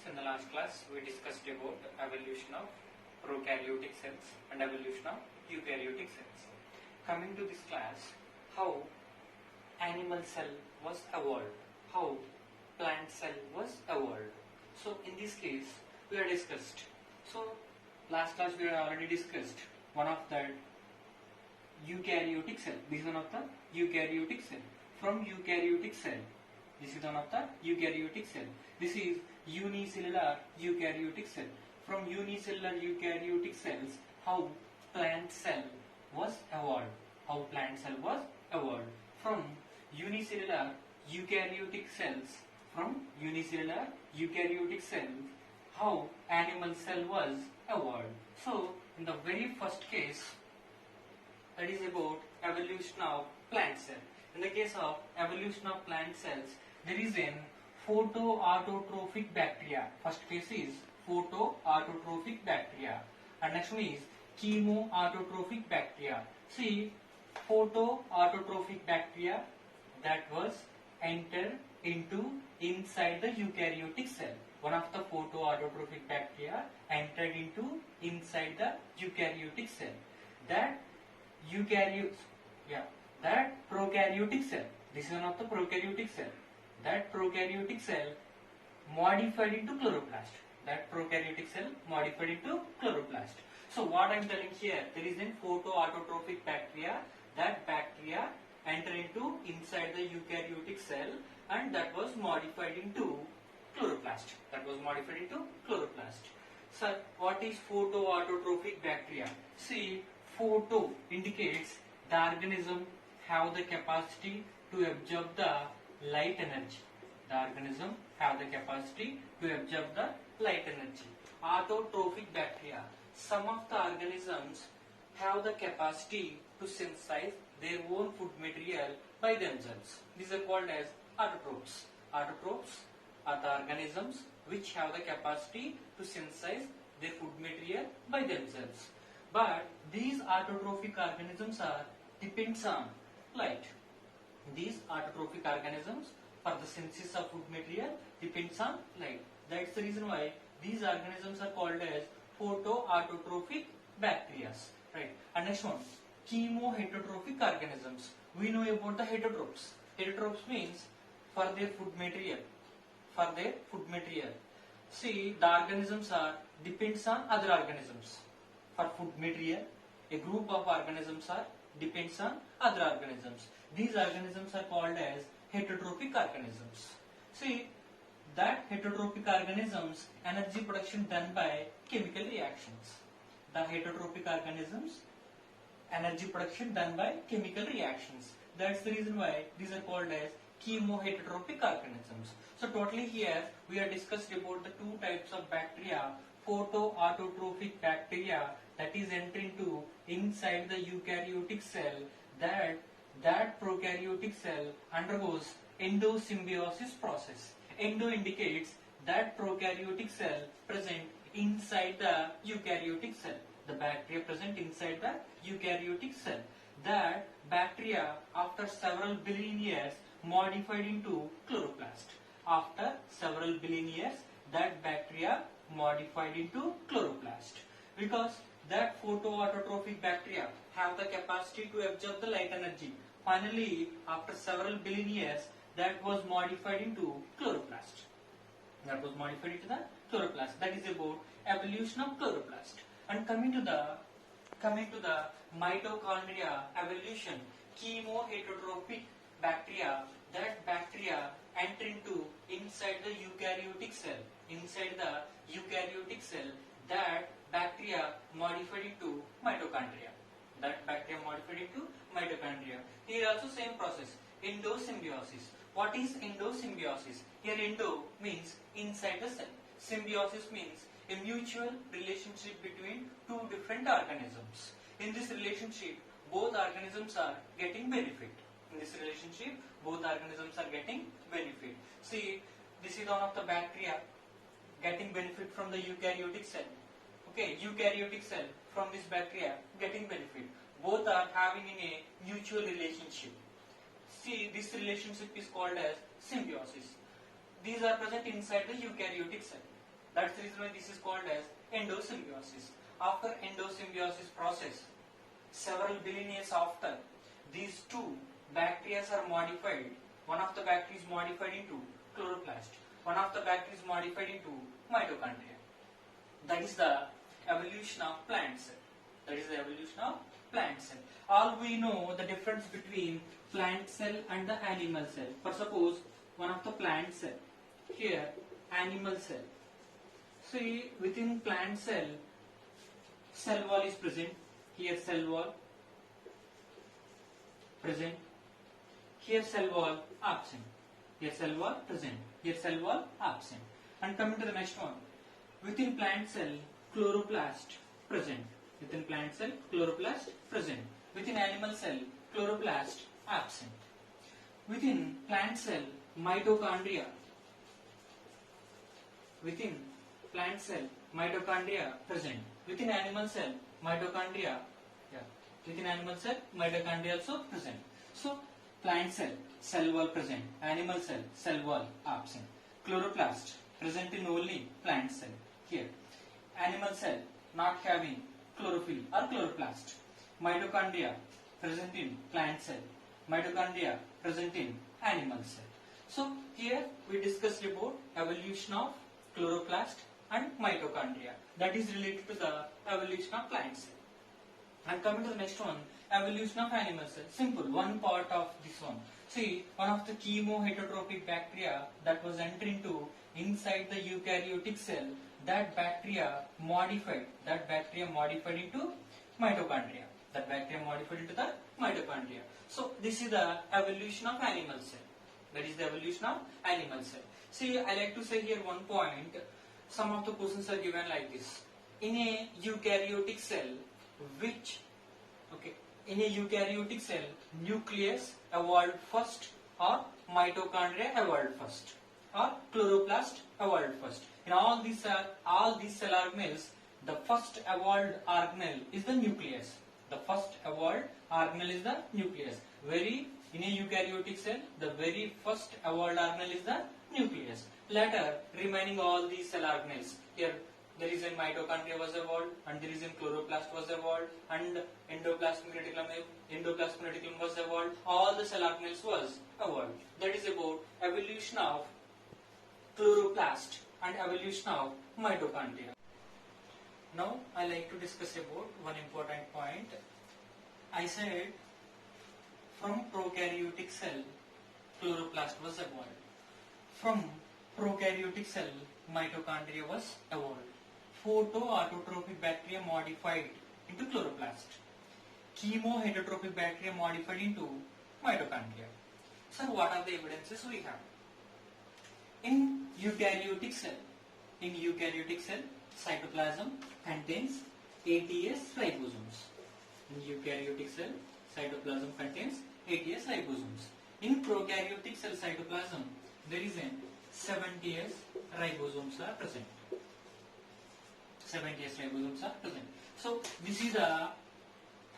in the last class we discussed about evolution of prokaryotic cells and evolution of eukaryotic cells. Coming to this class, how animal cell was evolved, how plant cell was evolved. So in this case we are discussed. So last class we have already discussed one of that eukaryotic cell. This is one of the eukaryotic cell. From eukaryotic cell, this is one of the eukaryotic cell. This is unicellular eukaryotic cell. From unicellular eukaryotic cells, how plant cell was evolved. How plant cell was evolved. From unicellular eukaryotic cells, how animal cell was evolved. So in the very first case, that is about evolution of plant cell. In the case of evolution of plant cells, there is an photoautotrophic bacteria. First case is photoautotrophic bacteria, and next one is chemoautotrophic bacteria. See, photoautotrophic bacteria that was entered into inside the eukaryotic cell. One of the photoautotrophic bacteria entered into inside the eukaryotic cell. That prokaryotic cell. This is one of the prokaryotic cell. That prokaryotic cell modified into chloroplast. So what I am telling here, there is a photoautotrophic bacteria. That bacteria entered into inside the eukaryotic cell, and that was modified into chloroplast. Sir, what is photoautotrophic bacteria? See, photo indicates the organism have the capacity to absorb the light energy. Autotrophic bacteria. Some of the organisms have the capacity to synthesize their own food material by themselves. These are called as autotrophs. Autotrophs are the organisms which have the capacity to synthesize their food material by themselves. But these autotrophic organisms depends on light. These autotrophic organisms for the synthesis of food material depends on light. That's the reason why these organisms are called as photoautotrophic bacteria. Right. And next one, chemoheterotrophic organisms. We know about the heterotrophs. Heterotrophs means for their food material. See, the organisms depends on other organisms. For food material, a group of organisms depends on other organisms. These organisms are called as heterotrophic organisms. See, that heterotrophic organisms, energy production done by chemical reactions. The heterotrophic organisms, energy production done by chemical reactions. That's the reason why these are called as chemoheterotrophic organisms. So totally here we are discussed about the two types of bacteria. Photoautotrophic bacteria that is entering into inside the eukaryotic cell, that prokaryotic cell undergoes endosymbiosis process. Endo indicates that prokaryotic cell present inside the eukaryotic cell. The bacteria present inside the eukaryotic cell. That bacteria after several billion years modified into chloroplast. After several billion years, that bacteria modified into chloroplast, because that photoautotrophic bacteria have the capacity to absorb the light energy. Finally, after several billion years, that was modified into chloroplast. That is about evolution of chloroplast. And coming to the mitochondria evolution, chemoheterotrophic bacteria, that bacteria enter into inside the eukaryotic cell. That bacteria modified into mitochondria. Here also same process, endosymbiosis. What is endosymbiosis? Here endo means inside the cell. Symbiosis means a mutual relationship between two different organisms. In this relationship, both organisms are getting benefit. See, this is one of the bacteria getting benefit from the eukaryotic cell. Okay, eukaryotic cell from this bacteria getting benefit. Both are having a mutual relationship. See, this relationship is called as symbiosis. These are present inside the eukaryotic cell. That's the reason why this is called as endosymbiosis. After endosymbiosis process, several billion years after, these two bacteria are modified. One of the bacteria is modified into chloroplast. One of the bacteria is modified into mitochondria. That is the evolution of plant cell. That is the evolution of plant cell. All we know the difference between plant cell and the animal cell. For suppose one of the plant cell, here animal cell. See, within plant cell, cell wall is present. Here cell wall present. Here cell wall absent. Here cell wall present. Here cell wall absent. And coming to the next one, within plant cell, chloroplast present. Within plant cell, chloroplast present. Within animal cell, chloroplast absent. Within plant cell, mitochondria. Within plant cell, mitochondria present. Within animal cell, mitochondria. Within animal cell, mitochondria also present. So, plant cell, cell wall present. Animal cell, cell wall absent. Chloroplast present in only plant cell. Here, animal cell not having chlorophyll or chloroplast. Mitochondria present in plant cell. Mitochondria present in animal cell. So here we discussed about evolution of chloroplast and mitochondria. That is related to the evolution of plant cell. And coming to the next one, evolution of animal cell. Simple, one part of this one. See, one of the chemoheterotropic bacteria that was entering into inside the eukaryotic cell, that bacteria modified into mitochondria. That bacteria modified into the mitochondria. So this is the evolution of animal cell. That is the evolution of animal cell. See, I like to say here one point. Some of the questions are given like this. In a eukaryotic cell, in a eukaryotic cell, nucleus evolved first, or mitochondria evolved first, or chloroplast evolved first. In all these cell organelles, the first evolved organelle is the nucleus. The first evolved organelle is the nucleus. In a eukaryotic cell, the very first evolved organelle is the nucleus. Later, remaining all these cell organelles. Here, there is a mitochondria was evolved, and there is a chloroplast was evolved, and endoplasmic reticulum was evolved. All the cell organelles was evolved. That is about evolution of chloroplast and evolution of mitochondria. Now, I like to discuss about one important point. I said from prokaryotic cell, chloroplast was evolved. From prokaryotic cell, mitochondria was evolved. Photoautotropic bacteria modified into chloroplast. Chemoheterotropic bacteria modified into mitochondria. So, what are the evidences we have? In eukaryotic cell, cytoplasm contains ATS ribosomes. In eukaryotic cell, cytoplasm contains ATS ribosomes. In prokaryotic cell cytoplasm, there is an 70S ribosomes are present. 70S ribosomes are present. So this is a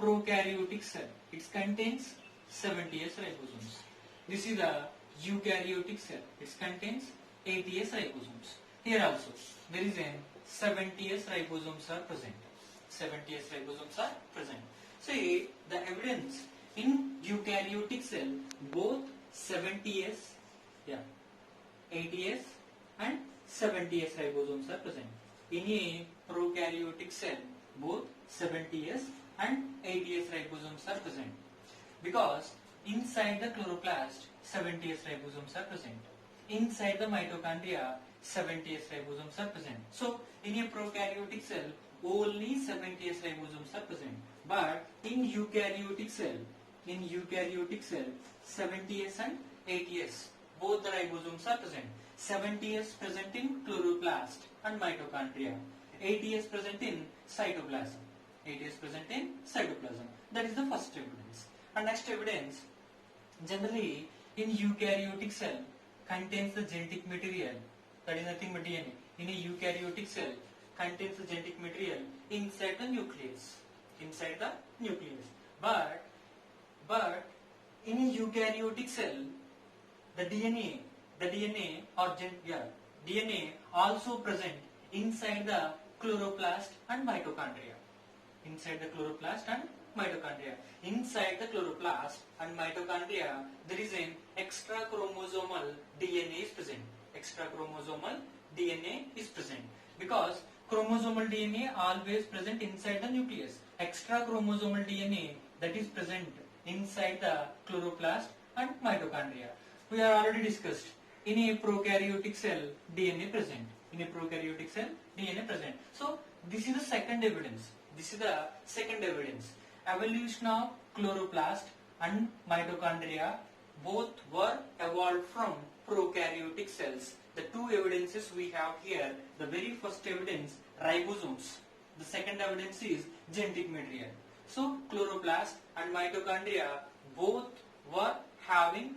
prokaryotic cell. It contains 70S ribosomes. This is a eukaryotic cell. It contains 80S ribosomes. Here also there is an 70S ribosomes are present. 70S ribosomes are present. See the evidence in eukaryotic cell, both 70S, 80S and 70S ribosomes are present. In a prokaryotic cell, both 70S and 80S ribosomes are present. Because inside the chloroplast, 70S ribosomes are present. Inside the mitochondria, 70S ribosomes are present. So, in a prokaryotic cell, only 70S ribosomes are present. But in eukaryotic cell, 70S and 80S, both the ribosomes are present. 70S present in chloroplast and mitochondria. 80S present in cytoplasm. 80S present in cytoplasm. That is the first evidence. And next evidence, generally in eukaryotic cell contains the genetic material, that is nothing but DNA. In a eukaryotic cell contains the genetic material inside the nucleus. Inside the nucleus. But in a eukaryotic cell, the DNA also present inside the chloroplast and mitochondria. Inside the chloroplast and mitochondria. Inside the chloroplast and mitochondria, there is an extra chromosomal DNA is present. Extra chromosomal DNA is present because chromosomal DNA always present inside the nucleus. Extra chromosomal DNA that is present inside the chloroplast and mitochondria. We are already discussed. In a prokaryotic cell, DNA present. In a prokaryotic cell, DNA present. So this is the second evidence. This is the second evidence. Evolution of chloroplast and mitochondria both were evolved from prokaryotic cells. The two evidences we have here, the very first evidence, ribosomes. The second evidence is genetic material. So chloroplast and mitochondria both were having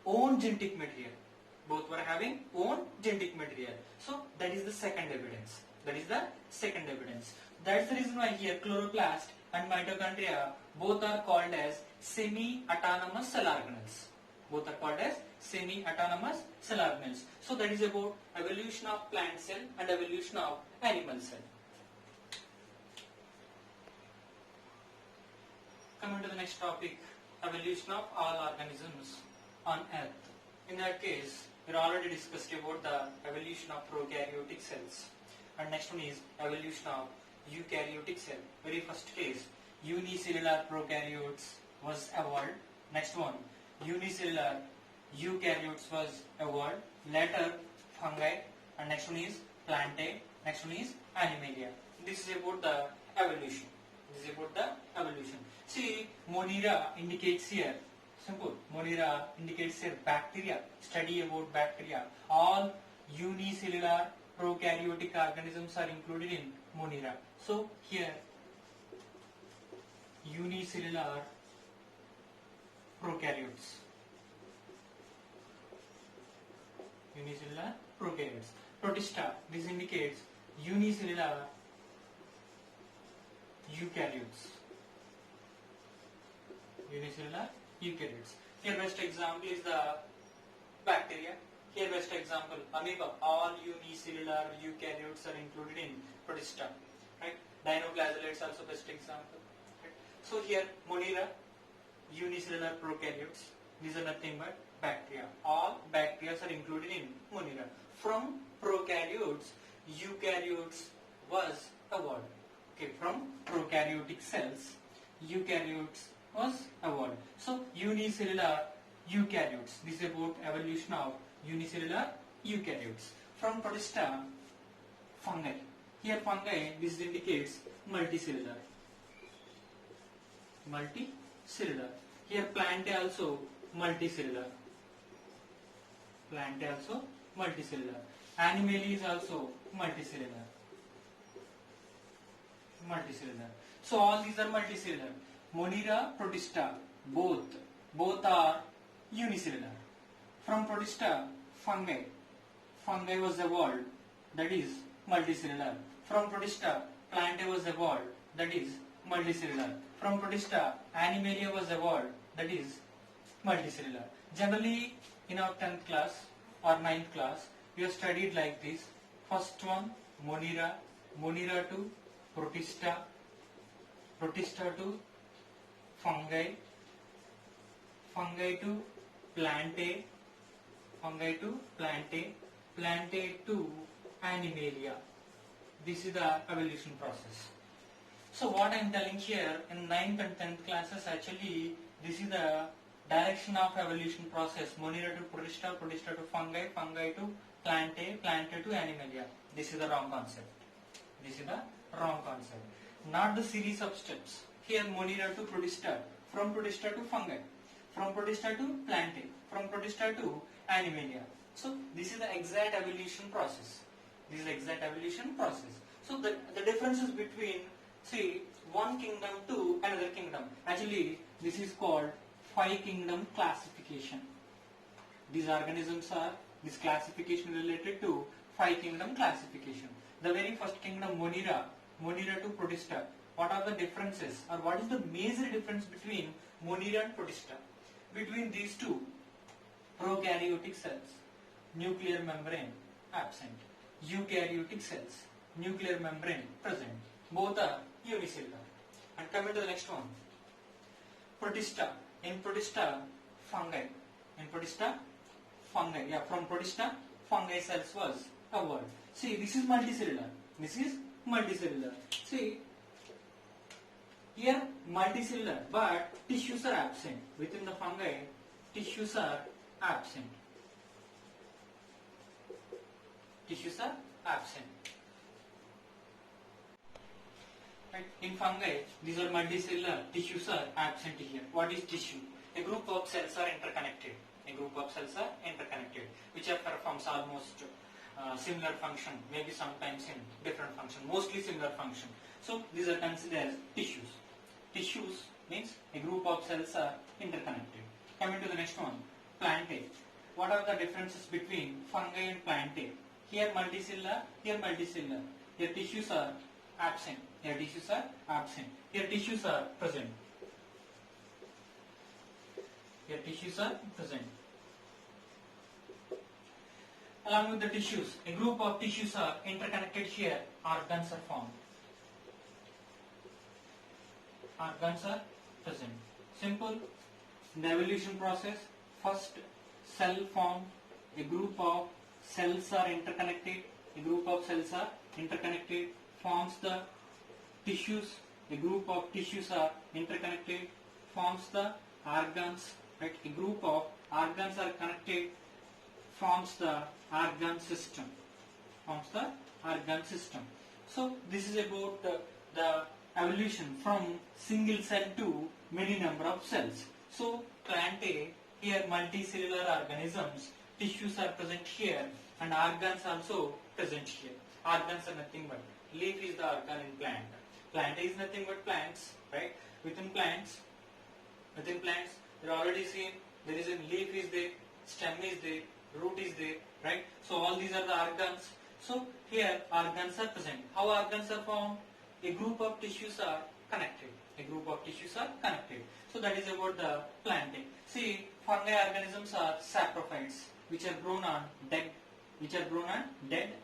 own genetic material. Both were having own genetic material. So that is the second evidence. That is the second evidence. That's the reason why here chloroplast and mitochondria both are called as semi-autonomous cell organelles. Both are called as semi-autonomous cell organelles. So that is about evolution of plant cell and evolution of animal cell. Coming to the next topic, evolution of all organisms on earth. In that case, we already discussed about the evolution of prokaryotic cells. And next one is evolution of eukaryotic cell. Very first case, unicellular prokaryotes was evolved. Next one, unicellular eukaryotes was evolved. Later, fungi. And next one is plantae. Next one is animalia. This is about the evolution. This is about the evolution. See, Monera indicates here. Simple. Monera indicates here bacteria. Study about bacteria. All unicellular prokaryotic organisms are included in Monera. So here, unicellular prokaryotes. Unicellular prokaryotes. Protista. This indicates unicellular eukaryotes. Unicellular eukaryotes. Here best example is the bacteria. Here best example amoeba. All unicellular eukaryotes are included in protista. Right? Dinoflagellates also best example. Right? So here Monera, unicellular prokaryotes. These are nothing but bacteria. All bacteria are included in Monera. From prokaryotes, eukaryotes was evolved. Okay, from prokaryotic cells, eukaryotes was evolved. So unicellular eukaryotes. This is about evolution of unicellular eukaryotes. From protista, fungi. Here fungi, this indicates multicellular. Multicellular. Here plantae also multicellular. Plantae also multicellular. Animalia is also multicellular. Multicellular. So all these are multicellular. Monera, protista, both are unicellular. From protista, fungi. Fungi was evolved, that is multicellular. From protista, plantae was evolved, that is multicellular. From protista, animalia was evolved, that is multicellular. Generally, in our 10th class or 9th class, we have studied like this. First one, Monera, Monera to protista, protista to fungi, fungi to plantae, fungi to plantae, plantae to animalia. This is the evolution process. So what I am telling here in 9th and 10th classes, actually this is the direction of evolution process. Monera to protista, protista to fungi, fungi to plantae, plantae to animalia. This is the wrong concept. This is the wrong concept. Not the series of steps. Here Monera to protista, from protista to fungi, from protista to plantae, from protista to animalia. So this is the exact evolution process. This is the exact evolution process. So the differences between, see, one kingdom to another kingdom. Actually, this is called 5-kingdom classification. These organisms are, this classification related to 5-kingdom classification. The very first kingdom, Monera, Monera to protista. What are the differences, or what is the major difference between Monera and protista? Between these two, prokaryotic cells, nuclear membrane absent. Eukaryotic cells, nuclear membrane present. Both are unicellular. And coming to the next one, Protista. In Protista, fungi. In Protista, fungi. Yeah, from Protista, fungi cells was evolved. See, this is multicellular. This is multicellular. See, here multicellular, but tissues are absent. Within the fungi, tissues are absent. Tissues are absent. Right. In fungi, these are multicellular, tissues are absent here. What is tissue? A group of cells are interconnected. A group of cells are interconnected, which are performs almost similar function, maybe sometimes in different function, mostly similar function. So these are considered as tissues. Tissues means a group of cells are interconnected. Coming to the next one, plantae. What are the differences between fungi and plantae? Here multicellular, here multicellular. Here tissues are absent. Here tissues are absent. Here tissues are present. Here tissues are present. Along with the tissues, a group of tissues are interconnected here. Organs are formed. Organs are present. Simple. In the evolution process, first cell formed. A group of cells are interconnected. A group of cells are interconnected. Forms the tissues. A group of tissues are interconnected. Forms the organs. Right? A group of organs are connected. Forms the organ system. Forms the organ system. So this is about the evolution from single cell to many number of cells. So plantae, here multicellular organisms, tissues are present here and organs also present here. Organs are nothing but, leaf is the organ in plant. Plantae is nothing but plants, right? Within plants, you are already seen there is a leaf is there, stem is there, root is there, right? So all these are the organs. So here organs are present. How organs are formed? A group of tissues are connected. A group of tissues are connected. So that is about the plantae. See, fungi organisms are saprophytes, which are grown on dead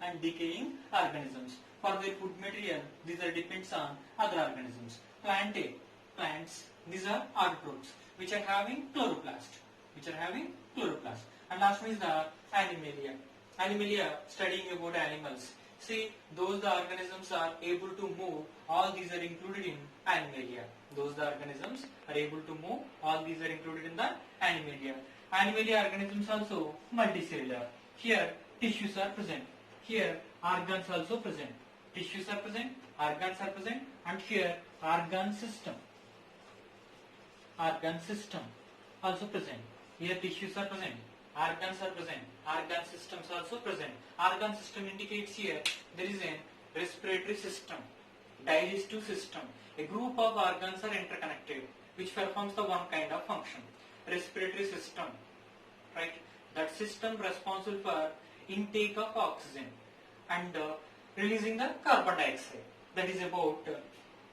and decaying organisms. For their food material, these are depends on other organisms. Plantae, plants, these are autotrophs, which are having chloroplast. And last one is the animalia. Animalia, studying about animals. See, those the organisms are able to move, all these are included in animalia. Those the organisms are able to move, all these are included in the animalia. Animalia organisms also multicellular. Here tissues are present. Here organs also present. Tissues are present, organs are present, and here organ system also present. Here tissues are present, organs are present, organ systems also present. Organ system indicates here there is a respiratory system, digestive system. A group of organs are interconnected, which performs the one kind of function. Respiratory system, right? That system responsible for intake of oxygen and releasing the carbon dioxide. That is about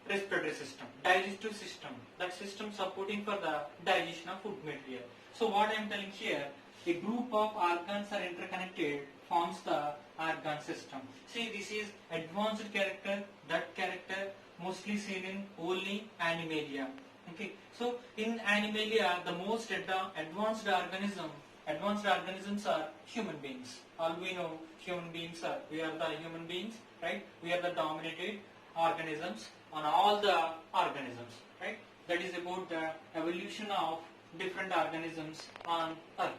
respiratory system. Digestive system, that system supporting for the digestion of food material. So what I am telling here, a group of organs are interconnected, forms the organ system. See, this is advanced character. That character mostly seen in only animalia. Okay, so in animalia, the most advanced organisms are human beings. All we know, human beings are, we are the human beings, right? We are the dominated organisms on all the organisms, right? That is about the evolution of different organisms on Earth.